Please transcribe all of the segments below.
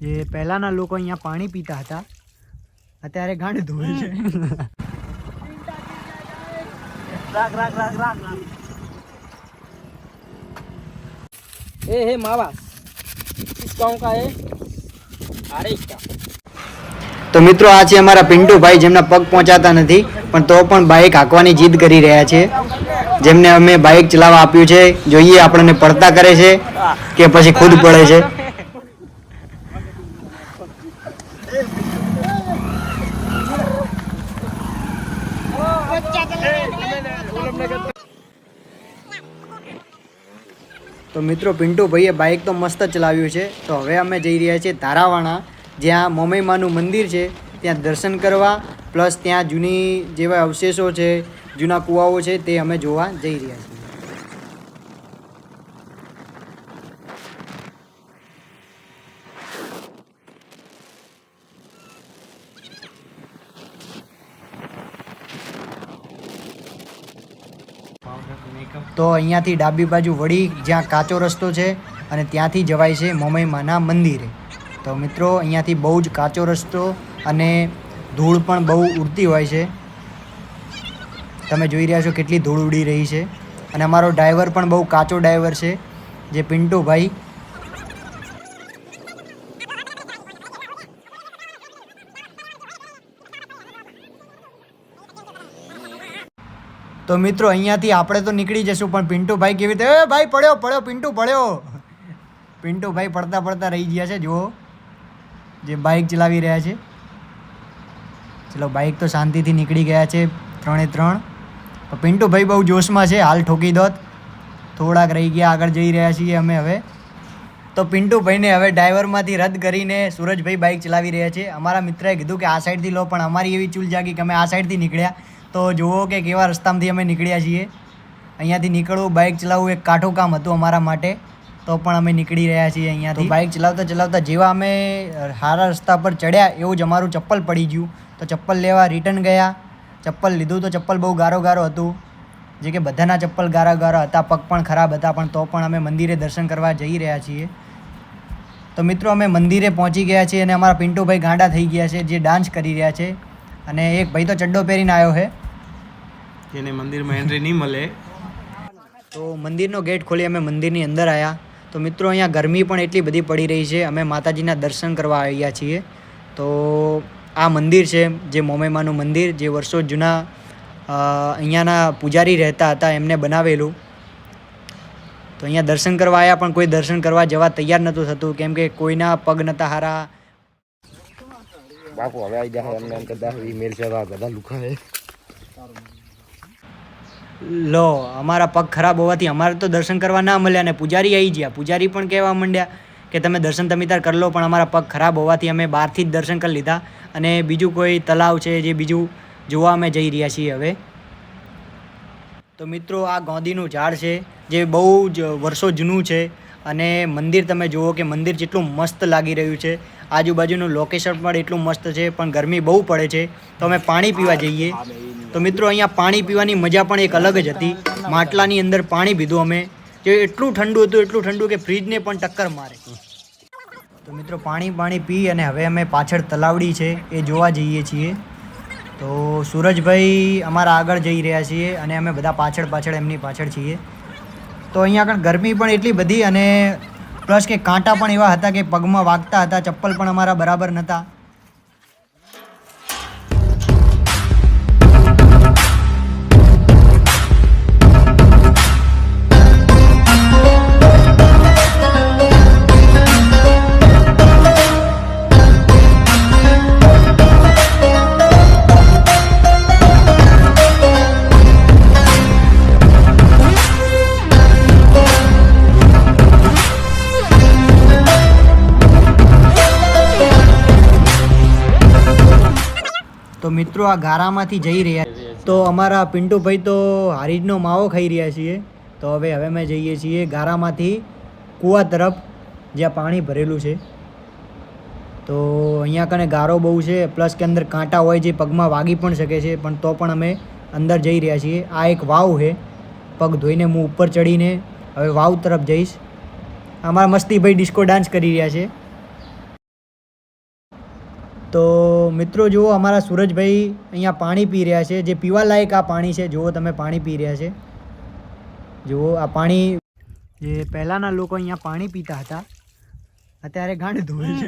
જે પહેલાના લોકો અહીંયા પાણી પીતા હતા, અત્યારે ગાંડ ધોવે છે. हे मावा किस गांव का है? आरेश का. તો મિત્રો આ છે અમારા પિન્ટુભાઈ, જેમના પગ પહોંચાતા નથી પણ તો પણ બાઇક હાંકવાની જીદ કરી રહ્યા છે. જેમને અમે બાઇક ચલાવવા આપ્યું છે, જોઈએ આપણને પડતા કરે છે કે પછી ખુદ પડે છે. તો મિત્રો પિન્ટુભાઈએ બાઇક તો મસ્ત ચલાવ્યું છે. તો હવે અમે જઈ રહ્યા છીએ તારાવાણા, જ્યાં મોમઈમાનું મંદિર છે, ત્યાં દર્શન કરવા, પ્લસ ત્યાં જૂની જેવા અવશેષો છે, જૂના કૂવાઓ છે, તે અમે જોવા જઈ રહ્યા છીએ. તો અહીંયાથી ડાબી બાજુ વળી જ્યાં કાચો રસ્તો છે અને ત્યાંથી જવાય છે મોમઈમાના મંદિરે. તો મિત્રો અહીંયાથી બહુ જ કાચો રસ્તો અને ધૂળ પણ બહુ ઉડતી હોય છે. તમે જોઈ રહ્યા છો કેટલી ધૂળ ઉડી રહી છે. અને અમારો ડ્રાઈવર પણ બહુ કાચો ડ્રાઈવર છે, જે પિન્ટુભાઈ. તો મિત્રો અહીંયાથી આપણે તો નીકળી જશું, પણ પિન્ટુભાઈ કેવી રીતે, એ ભાઈ પડ્યો પિન્ટુ પડ્યો. પિન્ટુભાઈ પડતા પડતા રહી ગયા છે. જુઓ જે બાઇક ચલાવી રહ્યા છે. ચલો બાઇક તો શાંતિથી નીકળી ગયા છે 3-3. પિન્ટુભાઈ બહુ જોશમાં છે, હાલ ઠોકી દોત. થોડાક રહી ગયા, આગળ જઈ રહ્યા છીએ અમે હવે. તો પિન્ટુભાઈને હવે ડ્રાઈવરમાંથી રદ કરીને સૂરજભાઈ બાઇક ચલાવી રહ્યા છે. અમારા મિત્રએ કીધું કે આ સાઈડથી લો, પણ અમારી એવી ચૂલ જાગી કે અમે આ સાઈડથી નીકળ્યા. તો જુઓ કે કેવા રસ્તામાંથી અમે નીકળ્યા છીએ. અહીંયાથી નીકળવું, બાઇક ચલાવવું એક કાઠું કામ હતું અમારા માટે, તો પણ અમે નીકળી રહ્યા છીએ અહીંયાથી. બાઇક ચલાવતા ચલાવતા જેવા અમે સારા રસ્તા પર ચડ્યા એવું જ અમારું ચપ્પલ પડી ગયું. તો ચપ્પલ લેવા રિટર્ન ગયા. ચપ્પલ લીધું તો ચપ્પલ બહુ ગારો હતું, જે કે બધાના ચપ્પલ ગારા હતા, પગ પણ ખરાબ હતા, પણ તો પણ અમે મંદિરે દર્શન કરવા જઈ રહ્યા છીએ. તો મિત્રો અમે મંદિરે પહોંચી ગયા છીએ અને અમારા પિન્ટુભાઈ ગાંડા થઈ ગયા છે, જે ડાન્સ કરી રહ્યા છે. અને એક ભાઈ તો ચડ્ડો પહેરીને આવ્યો છે, જેને મંદિરમાં એન્ટ્રી નહીં મળે. તો મંદિરનો ગેટ ખોલી અમે મંદિરની અંદર આવ્યા. તો મિત્રો અહીંયા ગરમી પણ એટલી બધી પડી રહી છે. અમે માતાજીના દર્શન કરવા આવ્યા છીએ. તો આ મંદિર છે જે મોમઈમાનું મંદિર, જે વર્ષો જૂના અહીંયાના પૂજારી રહેતા હતા એમને બનાવેલું. તો અહીંયા દર્શન કરવા આવ્યા, પણ કોઈ દર્શન કરવા જવા તૈયાર નહોતું થતું, કેમ કે કોઈના પગ નહોતા હારા. બાપુ હવે આવી જાય એમને એમ કદા ઈમેલ છે બધા લુખા છે. લો અમારા પગ ખરાબ હોવાથી અમારે તો દર્શન કરવા ના મળ્યા, અને પૂજારી આવી ગયા. પૂજારી પણ કહેવા માંડ્યા કે તમે દર્શન તમે તાર કરી લો, પણ અમારા પગ ખરાબ હોવાથી અમે બહારથી જ દર્શન કરી લીધા. અને બીજું કોઈ તલાવ છે જે બીજું જોવા અમે જઈ રહ્યા છીએ હવે. તો મિત્રો આ ગોંદીનું ઝાડ છે, જે બહુ જ વર્ષો જૂનું છે. અને મંદિર તમે જુઓ કે મંદિર જેટલું મસ્ત લાગી રહ્યું છે. આજુબાજુનું લોકેશન પણ એટલું મસ્ત છે, પણ ગરમી બહુ પડે છે. તો અમે પાણી પીવા જઈએ. તો મિત્રો અહીંયા પાણી પીવાની મજા પણ એક અલગ જ હતી. માટલાની અંદર પાણી પીધું અમે, જે એટલું ઠંડુ કે ફ્રીજને પણ ટક્કર મારે. તો મિત્રો પાણી પી અને હવે અમે પાછળ તલાવડી છે એ જોવા જઈએ છીએ. તો સૂરજભાઈ અમારા આગળ જઈ રહ્યા છીએ અને અમે બધા પાછળ એમની પાછળ છીએ. તો અહીંયા આગળ ગરમી પણ એટલી બધી, અને પ્લસ કે કાંટા પણ એવા હતા કે પગમાં વાગતા હતા. ચપ્પલ પણ અમારા બરાબર નહોતા. તો મિત્રો આ ગારામાંથી જઈ રહ્યા. તો અમારા પિન્ટુભાઈ તો હારીજનો માવો ખાઈ રહ્યા છીએ. તો હવે અમે જઈએ છીએ ગારામાંથી કૂવા તરફ, જ્યાં પાણી ભરેલું છે. તો અહીંયા કને ગારો બહુ છે, પ્લસ કે અંદર કાંટા હોય જે પગમાં વાગી પણ શકે છે, પણ તો પણ અમે અંદર જઈ રહ્યા છીએ. આ એક વાવ છે, પગ ધોઈને હું ઉપર ચડીને હવે વાવ તરફ જઈશ. અમારા મસ્તીભાઈ ડિસ્કો ડાન્સ કરી રહ્યા છે. તો મિત્રો જુઓ અમારા સૂરજભાઈ અહીંયા પાણી પી રહ્યા છે, જે પીવાલાયક આ પાણી છે. જુઓ તમે પાણી પી રહ્યા છે. જુઓ આ પાણી, જે પહેલાંના લોકો અહીંયા પાણી પીતા હતા અત્યારે ગાંડ ધોવે છે.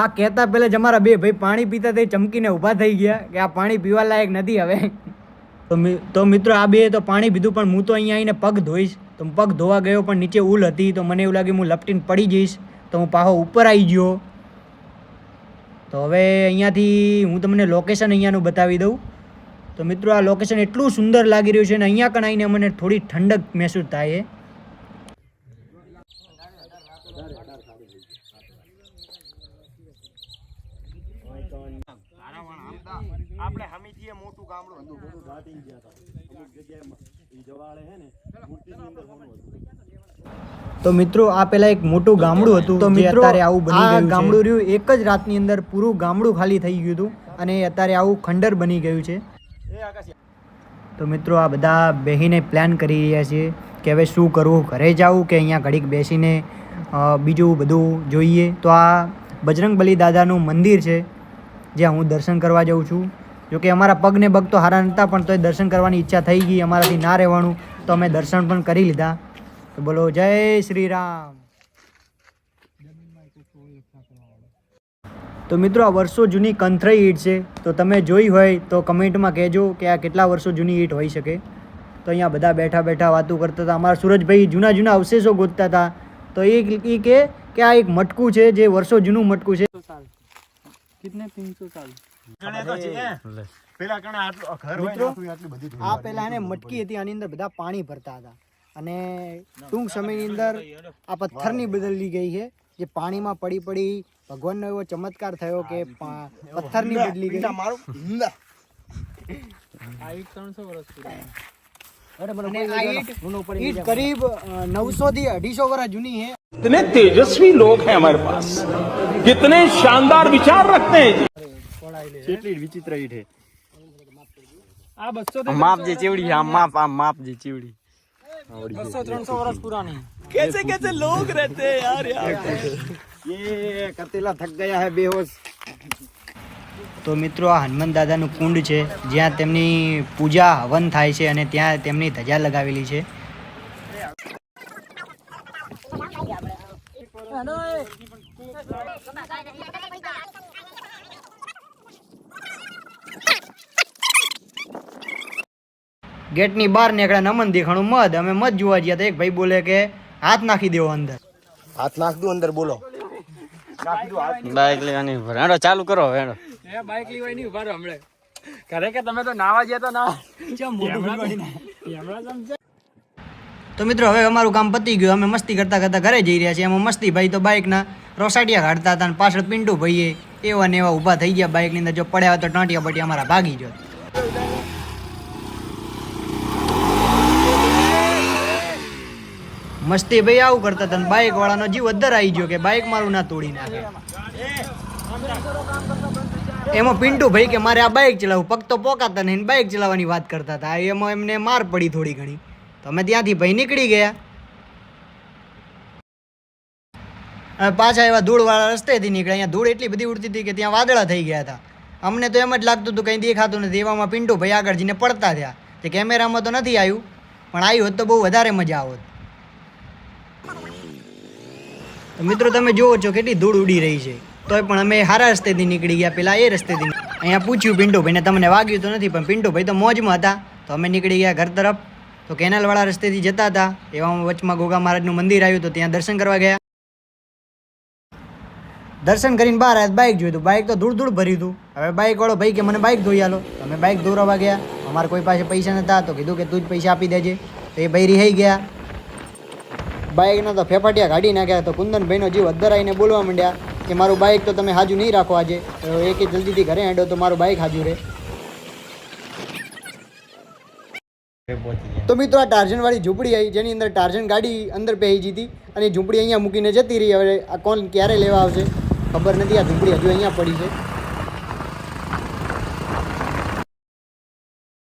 આ કહેતા પહેલાં જ અમારા બે ભાઈ પાણી પીતા તે ચમકીને ઊભા થઈ ગયા કે આ પાણી પીવાલાયક નથી હવે. તો મિત્રો આ બે તો પાણી પીધું, પણ હું તો અહીંયા આવીને પગ ધોઈશ. તો હું પગ ધોવા ગયો પણ નીચે ઉલ હતી, તો મને એવું લાગે હું લપટીને પડી જઈશ, તો હું પાછો ઉપર આવી ગયો. તો હવે અહીંયાથી હું તમને લોકેશન અહીંયાનું બતાવી દઉં. તો મિત્રો આ લોકેશન એટલું સુંદર લાગી રહ્યું છે અને અહીંયા કણ આવીને મને થોડી ઠંડક મહેસૂસ થાય છે. આપણે હમીથી મોટું ગામડું હતું, બધું દાટી ગયા હતા અમુક જગ્યાએ ઈ જવાળે હે ને મૂર્તિની અંદર હોનું હતું. તો મિત્રો આ પેલા એક મોટું ગામડું હતું. તો મિત્રો અત્યારે આવું બની ગયું છે. ગામડું રહ્યું એક જ રાતની અંદર પૂરું ગામડું ખાલી થઈ ગયું હતું અને અત્યારે આવું ખંડર બની ગયું છે. તો મિત્રો આ બધા બેહીને પ્લાન કરી રહ્યા છે કે હવે શું કરવું, ઘરે જવું કે અહીંયા ઘડીક બેસીને બીજું બધું જોઈએ. તો આ બજરંગબલી દાદાનું મંદિર છે જ્યાં હું દર્શન કરવા જાઉં છું. જોકે અમારા પગને બગ તો હારા નહોતા, પણ તોય દર્શન કરવાની ઈચ્છા થઈ ગઈ, અમારાથી ના રહેવાનું, તો અમે દર્શન પણ કરી લીધા. તો બોલો જય શ્રી રામ. તો મિત્રો આ વર્ષો જૂની કંથરાઈ ઈંટ છે, તો તમે જોઈ હોય તો કમેન્ટમાં કહેજો કે આ કેટલા વર્ષો જૂની ઈંટ હોઈ શકે. તો અહીંયા બધા બેઠા બેઠા વાતો કરતા હતા. અમારા સુરજભાઈ જૂના જૂના અવશેષો ગોતતા હતા. તો એ કે આ એક મટકું છે જે વર્ષો જૂનું મટકું છે. આ પેલા એને મટકી હતી, આની અંદર બધા પાણી ભરતા હતા અને ટૂંક સમયની અંદર આ પથ્થરની બદલી ગઈ છે, જે પાણીમાં પડી પડી ભગવાનનો એવો ચમત્કાર થયો કે પથ્થરની બદલી ગઈ. ईट करीब 900 થી 250 વર્ષ जूनी है. कितने तेजस्वी लोग हैं हमारे पास, कितने शानदार विचार रखते हैं. કેટલી વિચિત્ર ઈટ છે. આ 200 માપ જે ચેવડી, આમ માપ જે ચેવડી 200-300 વર્ષ પુરાની. कैसे कैसे लोग रहते हैं यार ये कतेला थक गया है बेहोश. તો મિત્રો આ હનુમાન દાદાનું કુંડ છે જ્યાં તેમની પૂજા હવન થાય છે અને ત્યાં તેમની ધજા લગાવેલી છે. ગેટની બહાર નીકળ્યા નમન દેખાણું મધ. અમે મધ જોવા ગયા તો એક ભાઈ બોલે કે હાથ નાખી દેવો અંદર. હાથ નાખ દઉં અંદર, બોલો. બાઈક લેવાની હેડો ચાલુ કરો હેડો. બાઈક લેવાય નહીં ઉભા રહો હમણે. ઘરે કે તમે તો નાવા ગયા તો ના. તો મિત્રો હવે અમારું કામ પતી ગયું. અમે મસ્તી કરતા કરતા ઘરે જઈ રહ્યા છીએ. એમાં મસ્તી ભાઈ તો બાઇકના રોસાટિયા કાઢતા હતા અને પાછળ પિન્ટુ ભાઈએ એવા ને એવા ઊભા થઈ ગયા બાઇકની અંદર. જો પડ્યા હોય તો ટાંટિયા બટી અમારા ભાગી ગયો. મસ્તી ભાઈ આવું કરતા હતા, બાઇક વાળાનો જીવ અદ્દર આવી ગયો કે બાઇક મારું ના તોડી નાખે. એમાં પિન્ટુ ભાઈ કે મારે આ બાઇક ચલાવવું, પગ તો પોકાતા નહીં, બાઇક ચલાવવાની વાત કરતા હતા. એમાં એમને માર પડી થોડી ઘણી. તો અમે ત્યાંથી ભાઈ નીકળી ગયા. પાછા એવા ધૂળવાળા રસ્તેથી નીકળ્યા. અહીંયા ધૂળ એટલી બધી ઉડતી હતી કે ત્યાં વાદળા થઈ ગયા હતા. અમને તો એમ જ લાગતું હતું કંઈ દેખાતું નથી. એવામાં પિન્ટુ ભાઈ આગળ જઈને પડતા થયા. તે કેમેરામાં તો નથી આવ્યું, પણ આવ્યું હોત તો બહુ વધારે મજા આવત. મિત્રો તમે જુઓ છો કેટલી ધૂળ ઉડી રહી છે, તોય પણ અમે સારા રસ્તેથી નીકળી ગયા. પેલા એ રસ્તેથી અહીંયા પૂછ્યું પિન્ટુ ભાઈને તમને વાગ્યું તો નથી, પણ પિન્ટુ ભાઈ તો મોજમાં હતા. તો અમે નીકળી ગયા ઘર તરફ. તો કેનાલવાળા રસ્તેથી જતા હતા, એવામાં વચમાં ગોગા મહારાજનું મંદિર આવ્યું, તો ત્યાં દર્શન કરવા ગયા. દર્શન કરીને બહાર આવ્યા, બાઇક જોયું હતું. બાઇક તો ધૂળ ધૂળ ભર્યું હતું. હવે બાઇક વાળો ભાઈ કે મને બાઇક ધોઈ આલો. તો અમે બાઇક ધોરાવા ગયા. અમારે કોઈ પાસે પૈસા નહોતા, તો કીધું કે તું જ પૈસા આપી દેજે. તો એ ભાઈ રિહાઈ ગયા. બાઇકના તો ફેફાટિયા કાઢી નાખ્યા. તો કુંદનભાઈનો જીવ અદ્દર આવીને બોલવા માંડ્યા કે મારું બાઇક તો તમે હાજુ નહીં રાખો આજે. તો એ કે જલ્દીથી ઘરે હેડો તો મારું બાઇક હાજુ રહે. તો મિત્રો આ ટાર્ઝનવાળી ઝૂંપડી આવી, જેની અંદર ટાર્ઝન ગાડી અંદર પહેરી જતી અને ઝૂંપડી અહીંયા મૂકીને જતી રહી. હવે આ કોણ ક્યારે લેવા આવશે ખબર નથી. આ ઝૂંપડી હજુ અહીંયા પડી છે.